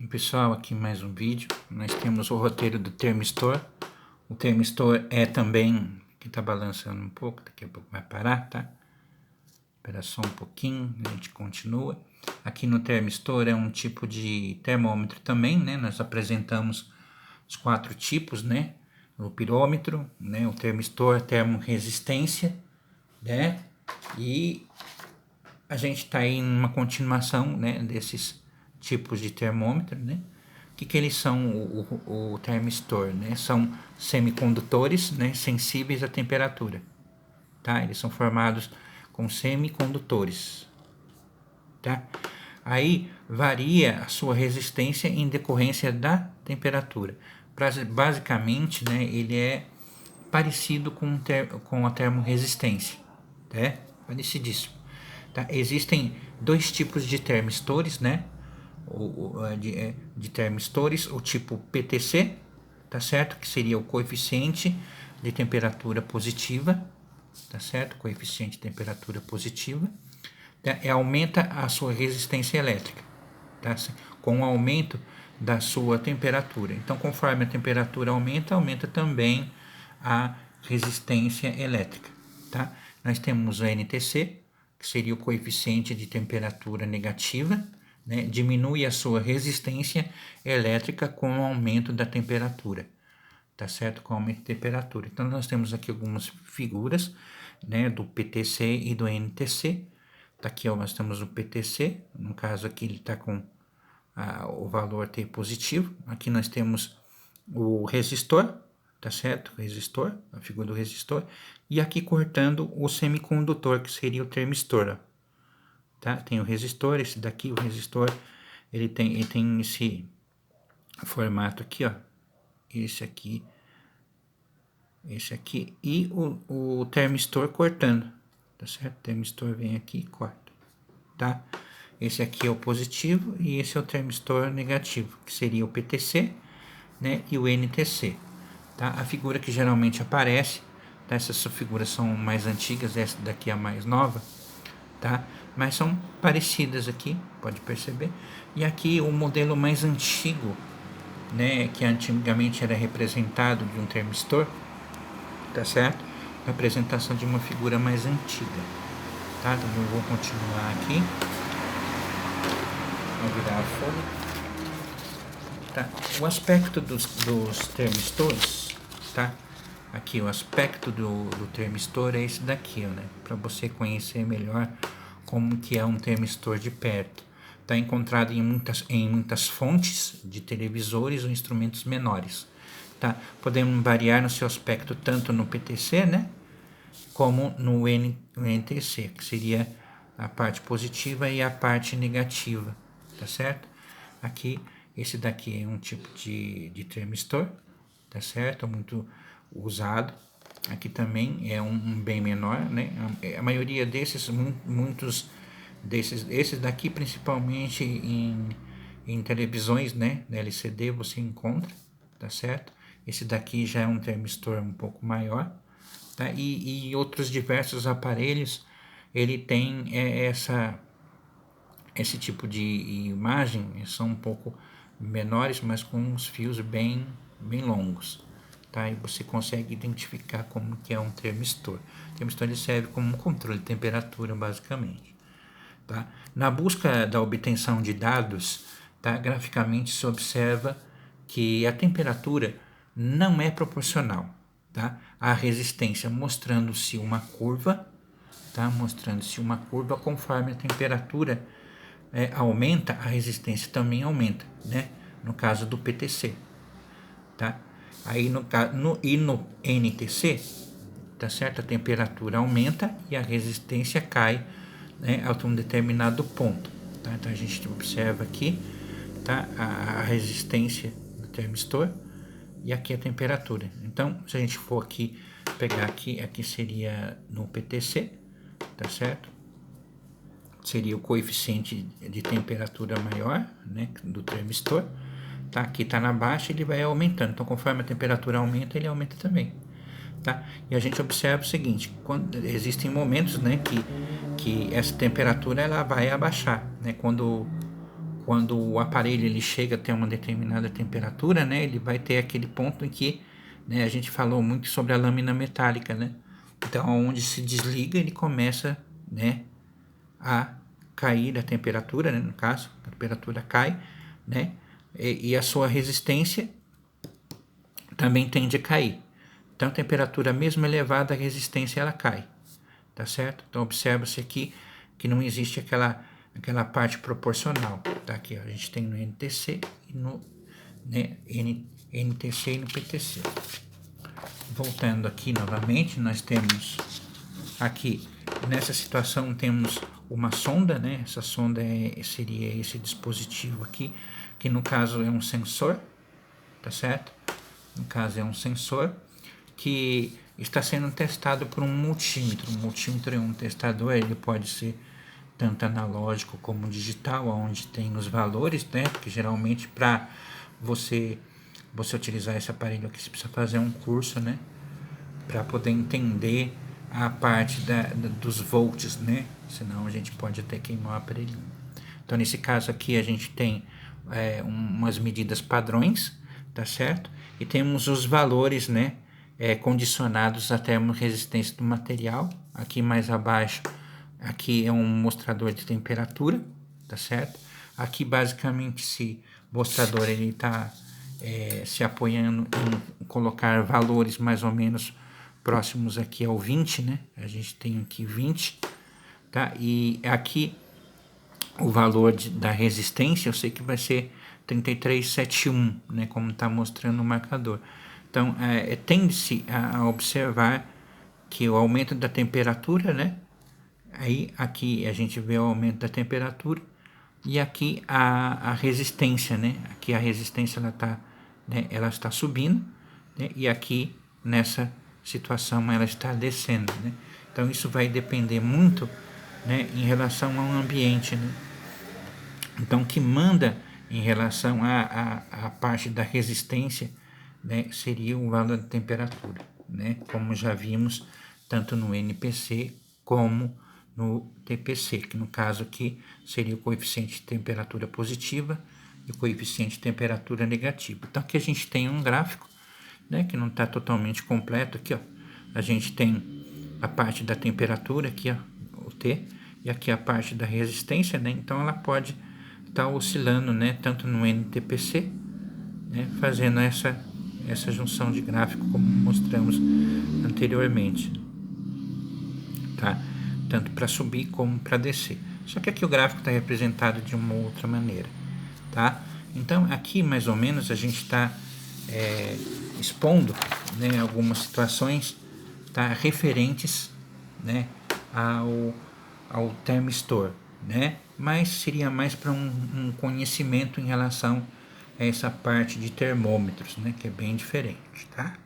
Pessoal, aqui mais um vídeo. Nós temos o roteiro do termistor. O termistor é também, que está balançando um pouco, daqui a pouco vai parar, tá? Espera só um pouquinho, a gente continua. Aqui no termistor é um tipo de termômetro também, né? Nós apresentamos os 4 tipos, né? O pirômetro, né? O termistor, a termorresistência, né? E a gente está aí numa continuação, né, desses tipos de termômetro, né? O que eles são, o termistor, né? São semicondutores, né, sensíveis à temperatura, tá? Eles são formados com semicondutores, tá? Aí varia a sua resistência em decorrência da temperatura. Basicamente, né, ele é parecido com a termorresistência, né? Parecidíssimo. Tá? Existem 2 tipos de termistores, né? De termistores, o tipo PTC, tá certo? Que seria o coeficiente de temperatura positiva, tá certo? Coeficiente de temperatura positiva, tá? Aumenta a sua resistência elétrica, tá? Com o aumento da sua temperatura. Então, conforme a temperatura aumenta, aumenta também a resistência elétrica, tá? Nós temos o NTC, que seria o coeficiente de temperatura negativa, né? Diminui a sua resistência elétrica com o aumento da temperatura, tá certo? Com o aumento de temperatura. Então, nós temos aqui algumas figuras, né, do PTC e do NTC. Aqui, ó, nós temos o PTC, no caso aqui ele está com o valor T positivo. Aqui nós temos o resistor, tá certo? Resistor, a figura do resistor. E aqui cortando o semicondutor, que seria o termistor, ó. Tá? Tem o resistor, esse daqui, o resistor, ele tem esse formato aqui, ó. Esse aqui e o termistor cortando, tá certo? O termistor vem aqui e corta, tá? Esse aqui é o positivo e esse é o termistor negativo, que seria o PTC, né, e o NTC, tá? A figura que geralmente aparece, tá? Essas figuras são mais antigas, essa daqui é a mais nova, tá? Mas são parecidas aqui, pode perceber. E aqui o modelo mais antigo, né, que antigamente era representado de um termistor, tá certo? A apresentação de uma figura mais antiga, tá? Então eu vou continuar aqui. Vou virar a folha. Tá? O aspecto dos termistores, tá? Aqui o aspecto do termistor é esse daqui, né? Para você conhecer melhor como que é um termistor de perto. Está encontrado em muitas fontes de televisores ou instrumentos menores. Tá? Podemos variar no seu aspecto tanto no PTC, né, como no NTC, que seria a parte positiva e a parte negativa, tá certo? Aqui, esse daqui é um tipo de termistor, tá certo? Muito usado. Aqui também é um bem menor, né? A maioria desses, muitos desses, esses daqui principalmente em televisões, né, LCD você encontra, tá certo? Esse daqui já é um termistor um pouco maior, tá? E outros diversos aparelhos, ele tem esse tipo de imagem, são um pouco menores, mas com uns fios bem longos, tá? E você consegue identificar como que é um termistor. O termistor ele serve como um controle de temperatura, basicamente. Tá? Na busca da obtenção de dados, tá? Graficamente se observa que a temperatura não é proporcional, tá? À resistência, mostrando-se uma curva, tá? Mostrando-se uma curva conforme a temperatura aumenta, a resistência também aumenta, né? No caso do PTC, tá? Aí no NTC, tá certo? A temperatura aumenta e a resistência cai, né, até um determinado ponto, tá? Então a gente observa aqui, tá, a resistência do termistor e aqui a temperatura. Então, se a gente for aqui pegar aqui seria no PTC, tá certo? Seria o coeficiente de temperatura maior, né, do termistor. Tá? Aqui está na baixa, ele vai aumentando. Então, conforme a temperatura aumenta, ele aumenta também. Tá? E a gente observa o seguinte: quando existem momentos, né, que essa temperatura ela vai abaixar, né, quando quando o aparelho ele chega até uma determinada temperatura, né, ele vai ter aquele ponto em que, né, a gente falou muito sobre a lâmina metálica, né? Então, onde se desliga, ele começa, né, a cair a temperatura, né, no caso, a temperatura cai, né, e a sua resistência também tende a cair. Então, a temperatura mesmo elevada, a resistência ela cai, tá certo? Então, observa-se aqui que não existe aquela parte proporcional, tá? Aqui, ó, a gente tem no NTC e no, né, NTC e no PTC. Voltando aqui novamente, nós temos aqui, nessa situação, temos uma sonda, né? Essa sonda seria esse dispositivo aqui, que no caso é um sensor, tá certo? No caso é um sensor que está sendo testado por um multímetro. Um multímetro é um testador, ele pode ser tanto analógico como digital, onde tem os valores, né? Porque geralmente para você utilizar esse aparelho aqui, você precisa fazer um curso, né? Para poder entender a parte dos volts, né? Senão a gente pode até queimar o aparelho. Então, nesse caso aqui, a gente tem umas medidas padrões, tá certo? E temos os valores, né? Condicionados à termorresistência do material. Aqui mais abaixo, aqui é um mostrador de temperatura, tá certo? Aqui, basicamente, esse mostrador ele está se apoiando em colocar valores mais ou menos próximos aqui ao 20, né? A gente tem aqui 20, tá? E aqui o valor da resistência, eu sei que vai ser 3371, né? Como está mostrando o marcador. Então, tende-se a observar que o aumento da temperatura, né? Aí, aqui a gente vê o aumento da temperatura e aqui a resistência, né? Aqui a resistência ela está subindo, né? E aqui nessa situação ela está descendo, né? Então isso vai depender muito, né, em relação ao ambiente, né? Então o que manda em relação à parte da resistência, né, seria o valor da temperatura, né? Como já vimos tanto no NPC como no TPC, que no caso aqui seria o coeficiente de temperatura positiva e o coeficiente de temperatura negativa. Então aqui a gente tem um gráfico, né, que não está totalmente completo. Aqui, ó, a gente tem a parte da temperatura, aqui, ó, o T, e aqui a parte da resistência, né? Então ela pode estar oscilando, né, tanto no NTPC, né, fazendo essa junção de gráfico como mostramos anteriormente, tá? Tanto para subir como para descer. Só que aqui o gráfico está representado de uma outra maneira, tá? Então aqui mais ou menos a gente está expondo, né, algumas situações, tá, referentes, né, ao termistor, né? Mas seria mais para um conhecimento em relação a essa parte de termômetros, né, que é bem diferente, tá?